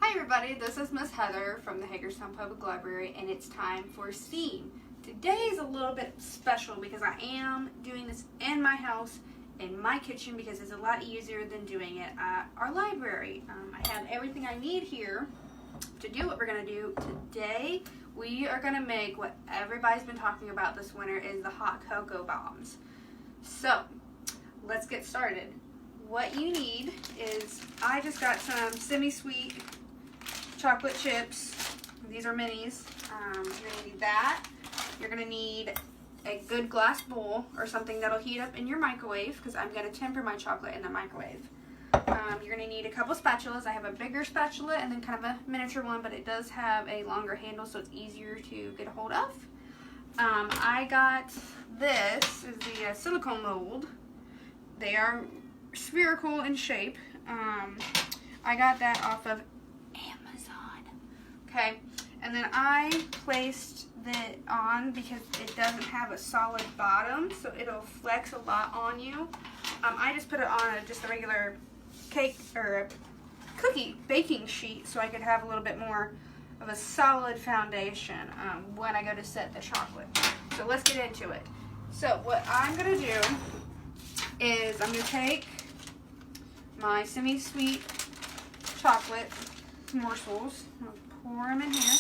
Hi everybody, this is Miss Heather from the Hagerstown Public Library, and it's time for STEAM. Today is a little bit special because I am doing this in my house, in my kitchen, because it's a lot easier than doing it at our library. I have everything I need here to do what we're going to do today. We are going to make what everybody's been talking about this winter is the hot cocoa bombs. So, let's get started. What you need is, I just got some semi-sweet chocolate chips. These are minis. You're going to need that. You're going to need a good glass bowl or something that'll heat up in your microwave, because I'm going to temper my chocolate in the microwave. You're going to need a couple spatulas. I have a bigger spatula and then kind of a miniature one, but it does have a longer handle, so it's easier to get a hold of. I got this is the silicone mold. They are spherical in shape. I got that off of Amazon. Okay, and then I placed it on because it doesn't have a solid bottom, so it'll flex a lot on you. I just put it on just a regular cake or a cookie baking sheet so I could have a little bit more of a solid foundation when I go to set the chocolate. So let's get into it. So what I'm going to do is I'm going to take my semi-sweet chocolate morsels. I'm going to pour them in here.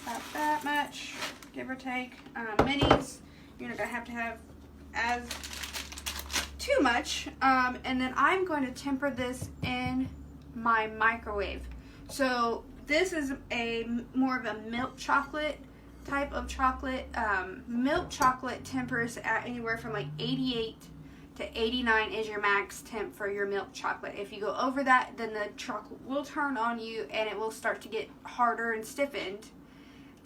About that much, give or take. Minis, you're not going to have as too much. And then I'm going to temper this in my microwave. So this is more of a milk chocolate type of chocolate. Milk chocolate tempers at anywhere from like 88 to 89 is your max temp for your milk chocolate. If you go over that, then the chocolate will turn on you and it will start to get harder and stiffened,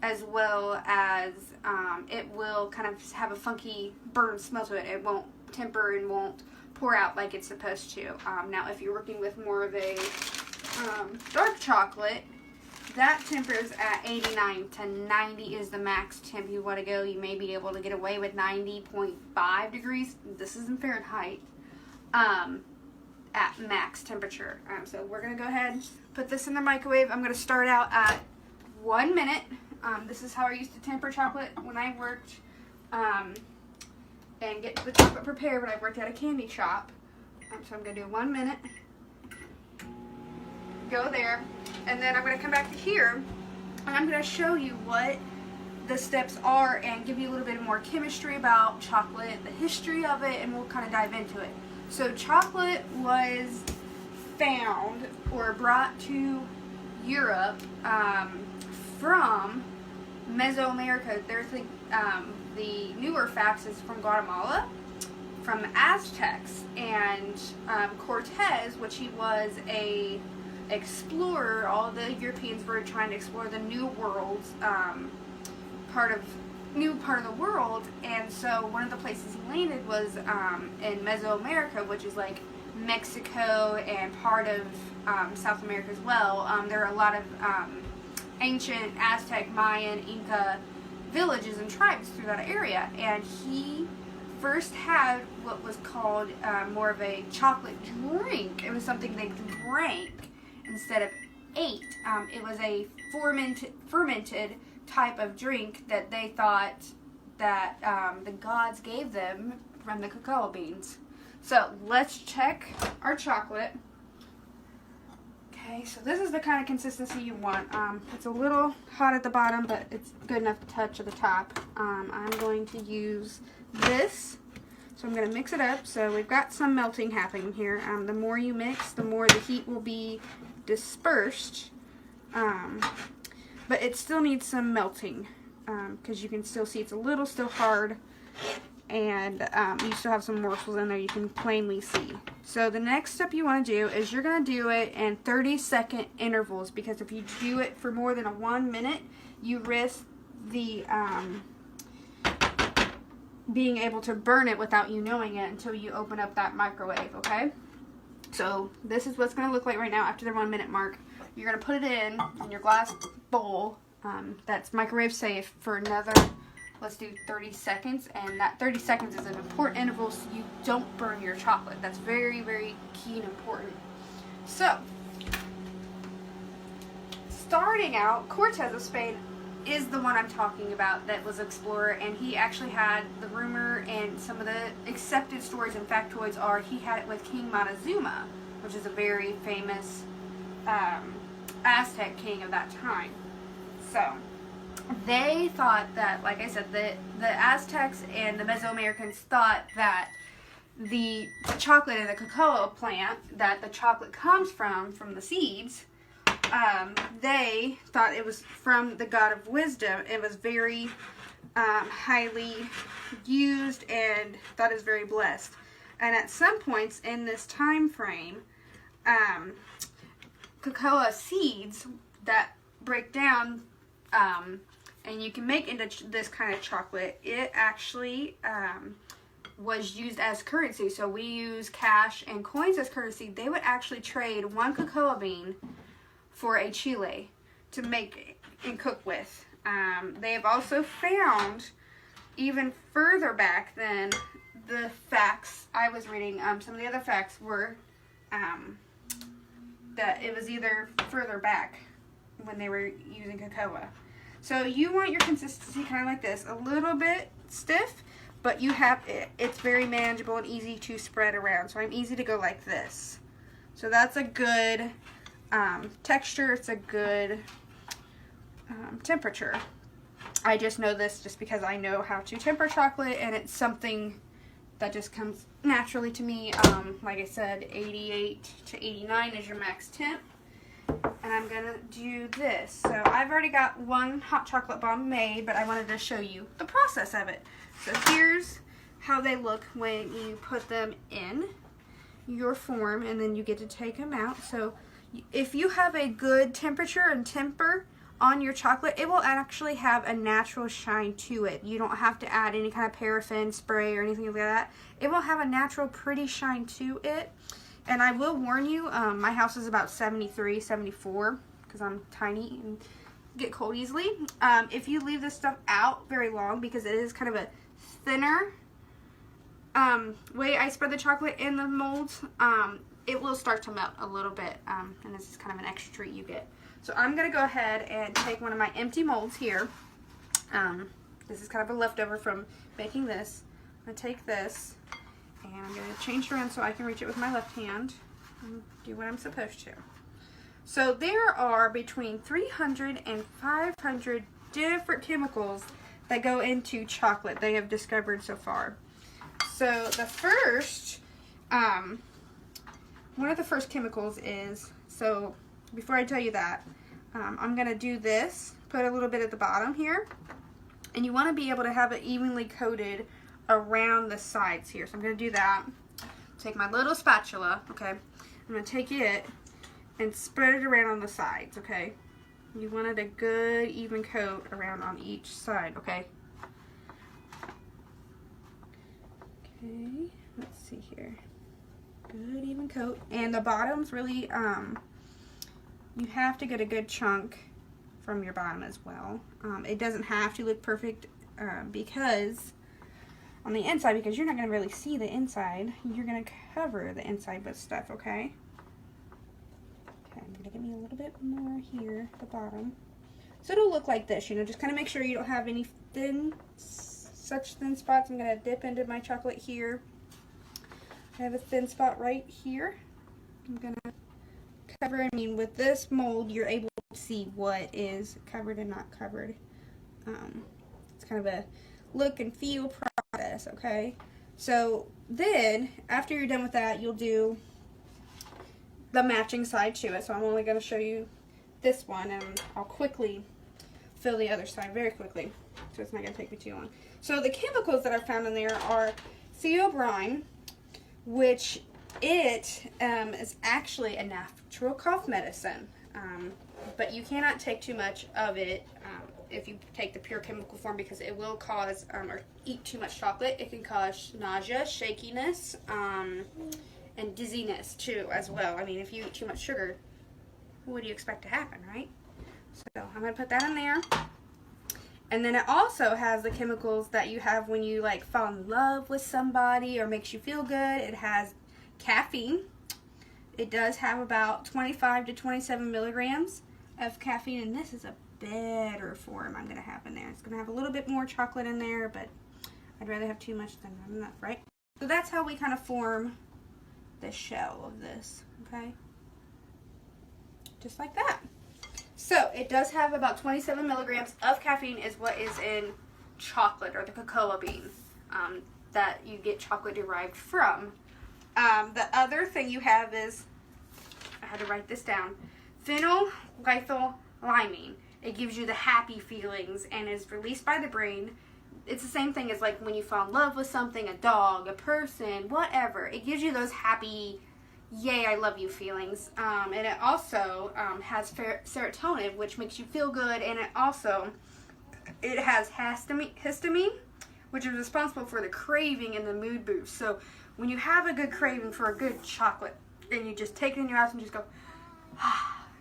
as well as it will kind of have a funky burn smell to it. It won't temper and won't pour out like it's supposed to. Now if you're working with more of a dark chocolate, that tempers at 89 to 90 is the max temp you want to go. You may be able to get away with 90.5 degrees. This is in Fahrenheit. At max temperature. So we're going to go ahead, put this in the microwave. I'm going to start out at 1 minute. This is how I used to temper chocolate when I worked and get the chocolate prepared when I worked at a candy shop. So I'm going to do 1 minute. Go there, and then I'm going to come back to here and I'm going to show you what the steps are and give you a little bit more chemistry about chocolate, the history of it, and we'll kind of dive into it. So chocolate was found or brought to Europe from Mesoamerica. There's the newer facts is from Guatemala, from the Aztecs, and Cortez, which he was a explorer. All the Europeans were trying to explore the new world, part of the world, and so one of the places he landed was in Mesoamerica, which is like Mexico and part of South America as well. There are a lot of ancient Aztec, Mayan, Inca villages and tribes through that area, and he first had what was called more of a chocolate drink. It was something they drank instead of ate. It was a fermented type of drink that they thought that the gods gave them from the cacao beans. So let's check our chocolate. Okay, so this is the kind of consistency you want. It's a little hot at the bottom, but it's good enough to touch at the top. I'm going to use this. So I'm going to mix it up. So we've got some melting happening here. The more you mix, the more the heat will be dispersed. But it still needs some melting, because you can still see it's a little still hard, and you still have some morsels in there you can plainly see. So the next step you want to do is you're going to do it in 30-second intervals, because if you do it for more than 1 minute, you risk the being able to burn it without you knowing it until you open up that microwave, okay? So this is what it's going to look like right now after the 1 minute mark. You're going to put it in your glass bowl that's microwave safe for another, let's do 30 seconds. And that 30 seconds is an important interval so you don't burn your chocolate. That's very, very key and important. So starting out, Cortez of Spain is the one I'm talking about that was explorer, and he actually had the rumor and some of the accepted stories and factoids are he had it with King Montezuma, which is a very famous Aztec king of that time. So they thought that, like I said, the Aztecs and the Mesoamericans thought that the chocolate and the cocoa plant that the chocolate comes from the seeds, they thought it was from the god of wisdom. It was very highly used and thought it was very blessed. And at some points in this time frame, cocoa seeds that break down and you can make into this kind of chocolate, it actually was used as currency. So we use cash and coins as currency. They would actually trade one cocoa bean for a chile to make and cook with. They have also found even further back than the facts I was reading. Some of the other facts were that it was either further back when they were using cocoa. So you want your consistency kind of like this, a little bit stiff, but you have it's very manageable and easy to spread around. So I'm easy to go like this. So that's a good texture. It's a good temperature. I just know this just because I know how to temper chocolate, and it's something that just comes naturally to me. Like I said, 88 to 89 is your max temp. And I'm going to do this. So I've already got one hot chocolate bomb made, but I wanted to show you the process of it. So here's how they look when you put them in your form, and then you get to take them out. So if you have a good temperature and temper on your chocolate, it will actually have a natural shine to it. You don't have to add any kind of paraffin spray or anything like that. It will have a natural pretty shine to it. And I will warn you, my house is about 73, 74, because I'm tiny and get cold easily. If you leave this stuff out very long, because it is kind of a thinner way I spread the chocolate in the molds, it will start to melt a little bit, and this is kind of an extra treat you get. So I'm going to go ahead and take one of my empty molds here. This is kind of a leftover from making this. I'm going to take this, and I'm going to change it around so I can reach it with my left hand and do what I'm supposed to. So there are between 300 and 500 different chemicals that go into chocolate they have discovered so far. So the first, one of the first chemicals is, so before I tell you that, I'm going to do this, put a little bit at the bottom here, and you want to be able to have it evenly coated around the sides here. So I'm going to do that. Take my little spatula, okay, I'm going to take it and spread it around on the sides, okay. You wanted a good even coat around on each side, okay. Okay, let's see here. Good even coat. And the bottom's really, you have to get a good chunk from your bottom as well. It doesn't have to look perfect because on the inside, because you're not going to really see the inside, you're going to cover the inside with stuff, okay? Okay, I'm going to get me a little bit more here at the bottom. So it'll look like this, you know, just kind of make sure you don't have any such thin spots. I'm going to dip into my chocolate here. I have a thin spot right here. I'm going to cover, I mean, with this mold, you're able to see what is covered and not covered. It's kind of a look and feel process, okay? So then, after you're done with that, you'll do the matching side to it. So I'm only going to show you this one, and I'll quickly fill the other side very quickly, so it's not going to take me too long. So the chemicals that are found in there are theobrine, which it is actually a natural cough medicine, but you cannot take too much of it if you take the pure chemical form, because it will cause, or eat too much chocolate, it can cause nausea, shakiness, and dizziness too as well. I mean, if you eat too much sugar, what do you expect to happen, right? So I'm going to put that in there. And then it also has the chemicals that you have when you like fall in love with somebody or makes you feel good. It has caffeine. It does have about 25 to 27 milligrams of caffeine, and this is a better form I'm going to have in there. It's going to have a little bit more chocolate in there, but I'd rather have too much than not enough, right? So that's how we kind of form the shell of this, okay? Just like that. So it does have about 27 milligrams of caffeine is what is in chocolate, or the cocoa bean that you get chocolate derived from. The other thing you have is, I had to write this down, phenylethylamine. It gives you the happy feelings and is released by the brain. It's the same thing as like when you fall in love with something, a dog, a person, whatever. It gives you those happy, yay, I love you feelings. And it also has serotonin, which makes you feel good. And it has histamine, which is responsible for the craving and the mood boost. So when you have a good craving for a good chocolate and you just take it in your mouth and just go,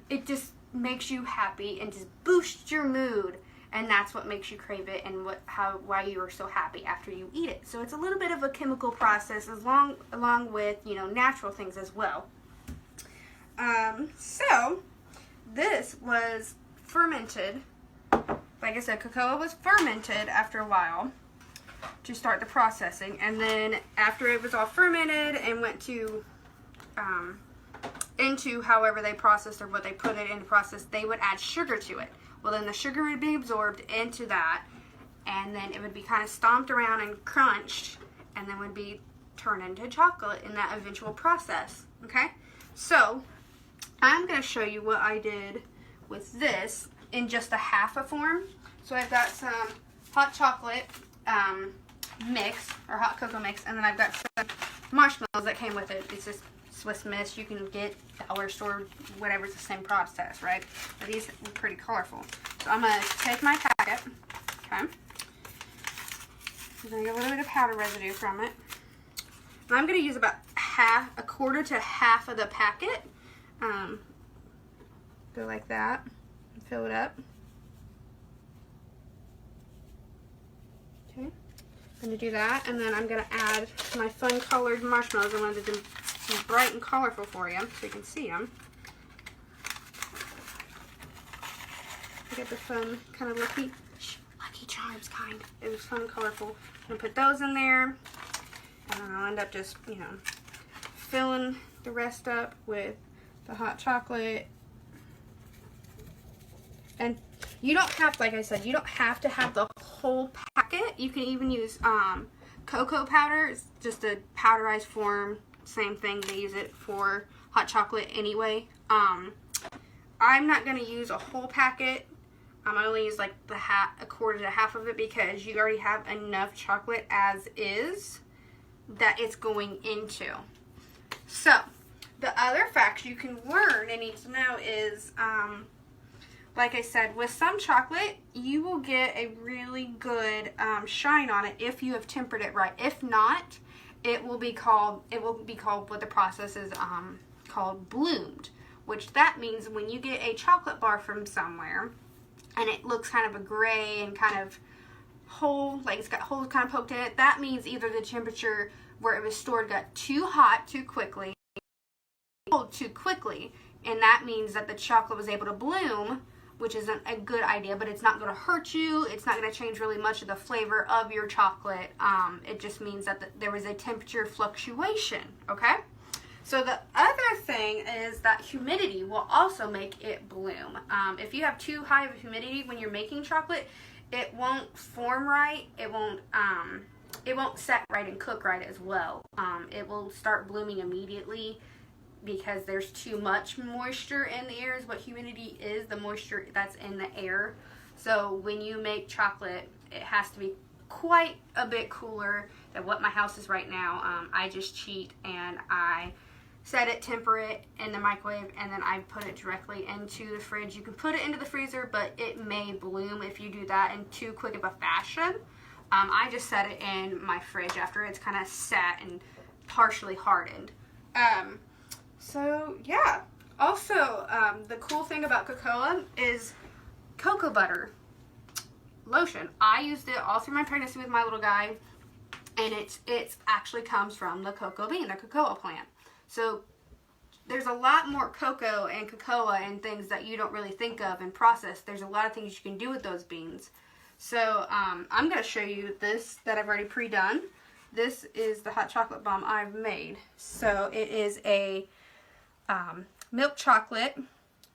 it just makes you happy and just boosts your mood. And that's what makes you crave it, and why you are so happy after you eat it. So it's a little bit of a chemical process, along with, you know, natural things as well. So this was fermented. Like I said, cocoa was fermented after a while to start the processing, and then after it was all fermented and went to into however they processed or what they put it in the process, they would add sugar to it. Well, then the sugar would be absorbed into that, and then it would be kind of stomped around and crunched, and then would be turned into chocolate in that eventual process. Okay? So, I'm going to show you what I did with this in just a half a form. So, I've got some hot chocolate mix, or hot cocoa mix, and then I've got some marshmallows that came with it. It's just Swiss Miss. You can get dollar store, whatever, it's the same process, right? But these are pretty colorful. So I'm going to take my packet, okay? I'm going to get a little bit of powder residue from it. And I'm going to use about a quarter to half of the packet. Go like that, and fill it up. Okay, I'm going to do that, and then I'm going to add my fun colored marshmallows. I wanted them bright and colorful for you, so you can see them. I get the fun, kind of Lucky Charms kind. It was fun and colorful. I'm going to put those in there, and then I'll end up just, you know, filling the rest up with the hot chocolate. And you don't have, like I said, you don't have to have the whole packet. You can even use cocoa powder. It's just a powderized form. Same thing, they use it for hot chocolate anyway. I'm not going to use a whole packet. I only use like a quarter to half of it, because you already have enough chocolate as is that it's going into. So, the other fact you can learn and need to know is, like I said, with some chocolate, you will get a really good shine on it if you have tempered it right. If not, it will be called what the process is called bloomed, which that means when you get a chocolate bar from somewhere and it looks kind of a gray and kind of hole, like it's got holes kind of poked in it, that means either the temperature where it was stored got too hot too quickly, cold too quickly, and that means that the chocolate was able to bloom, which isn't a good idea, but it's not going to hurt you. It's not going to change really much of the flavor of your chocolate. It just means that there was a temperature fluctuation, okay? So the other thing is that humidity will also make it bloom. If you have too high of a humidity when you're making chocolate, it won't form right. It won't set right and cook right as well. It will start blooming immediately, because there's too much moisture in the air. Is what humidity is, the moisture that's in the air. So when you make chocolate, it has to be quite a bit cooler than what my house is right now. I just cheat and I set it, temper it in the microwave, and then I put it directly into the fridge. You can put it into the freezer, but it may bloom if you do that in too quick of a fashion. I just set it in my fridge after it's kind of sat and partially hardened. So, yeah. Also, the cool thing about cocoa is cocoa butter lotion. I used it all through my pregnancy with my little guy, and it actually comes from the cocoa bean, the cocoa plant. So, there's a lot more cocoa and cocoa and things that you don't really think of and process. There's a lot of things you can do with those beans. So I'm going to show you this that I've already pre-done. This is the hot chocolate bomb I've made. So it is a milk chocolate,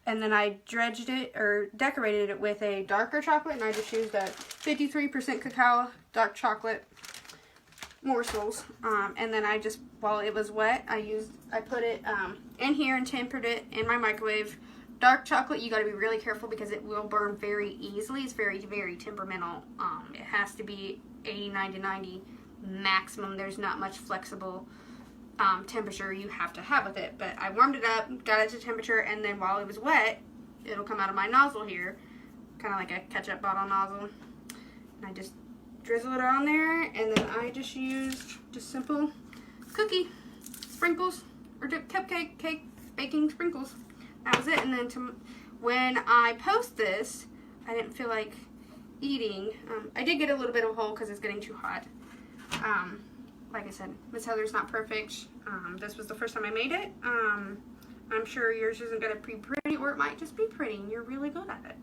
and then I dredged it or decorated it with a darker chocolate, and I just used a 53% cacao dark chocolate morsels. And then I just, while it was wet, I put it in here and tempered it in my microwave. Dark chocolate, you got to be really careful because it will burn very easily. It's very, very temperamental. It has to be 89 to 90 maximum. There's not much flexible temperature you have to have with it. But I warmed it up, got it to temperature, and then while it was wet, it'll come out of my nozzle here, kind of like a ketchup bottle nozzle. And I just drizzle it on there, and then I just used just simple cookie sprinkles or cupcake cake baking sprinkles. That was it. And then when I post this, I didn't feel like eating. I did get a little bit of a hole because it's getting too hot. Like I said, Miss Heather's not perfect. This was the first time I made it. I'm sure yours isn't going to be pretty, or it might just be pretty and you're really good at it.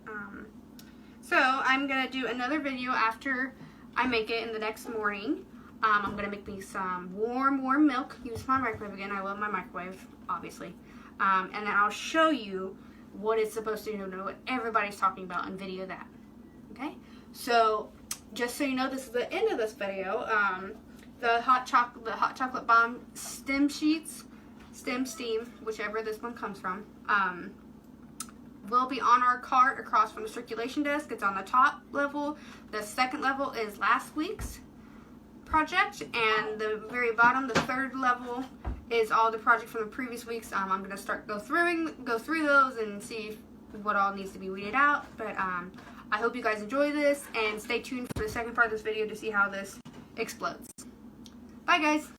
So I'm going to do another video after I make it in the next morning. I'm going to make me some warm milk. Use my microwave again. I love my microwave, obviously. And then I'll show you what it's supposed to do, what everybody's talking about, and video that. Okay? So, just so you know, this is the end of this video. The hot chocolate bomb steam, whichever this one comes from, will be on our cart across from the circulation desk. It's on the top level. The second level is last week's project, and the very bottom, the third level, is all the project from the previous weeks. I'm going to start go through those and see what all needs to be weeded out. But I hope you guys enjoy this, and stay tuned for the second part of this video to see how this explodes. Bye guys.